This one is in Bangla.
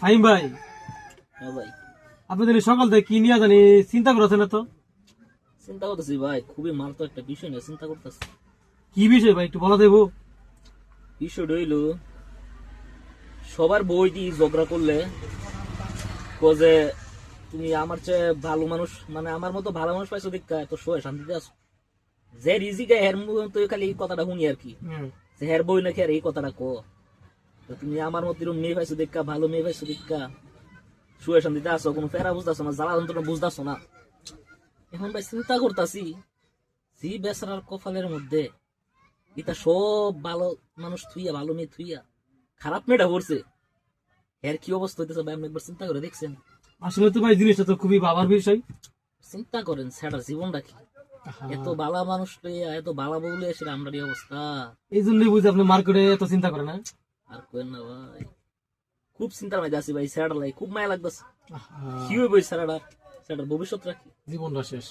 ফাহিম ভাই, হ্যাঁ ভাই, আপনাদের সকাল থেকে কি নিয়ে জানি চিন্তা করছেন না তো? চিন্তা করতেছি ভাই, খুবই মারাত্মক একটা বিষয় নিয়ে চিন্তা করতেছি। কি বিষয় ভাই, একটু বলা দেবো? বিষয়টা হইল, সবার বই দিয়ে ঝগড়া করলে যে তুমি আমার চেয়ে ভালো মানুষ, মানে আমার মতো ভালো মানুষ পাইছো দেখা এত সয়ে শান্তিতে আছো। যে রিজিকে হের মতো খালি এই কথাটা শুনি আর কি, যে হের বই নাকি আর এই কথাটা তুমি আমার মতো এরকম মেয়ে পাইছো দেখা, ভালো মেয়ে পাইছো দেখা শুয়ে শান্তিতে আছো, কোনো ফেরা বুঝতেছো না, জ্বালা যন্ত্রণা বুঝতেছো না। এখন ভাই চিন্তা করতেছি, যে বেচারার কপালের মধ্যে এটা সব ভালো মানুষ থুইয়া, ভালো মেয়ে থুইয়া খারাপ মেয়েটা পড়ছে, এর কি অবস্থা হইতেছে ভাই, আপনি একবার চিন্তা করে দেখছেন? আসলে তো ভাই জিনিসটা তো খুবই ভাবার বিষয়। চিন্তা করেন সেটার জীবনটা কি, এত বালা মানুষ লইয়া, এত বালা বউ লইয়া সেটা আমরা এই অবস্থা। এই জন্যই বুঝি আপনি মার্কেটে এত চিন্তা করেন না। আর কোয়েন না ভাই, খুব চিন্তার মধ্যে আছি ভাই, সেটার লাই খুব মায়া লাগতেছে। আহা, কি হইব সেটার ভবিষ্যৎ রাখি। জীবনটা শেষ।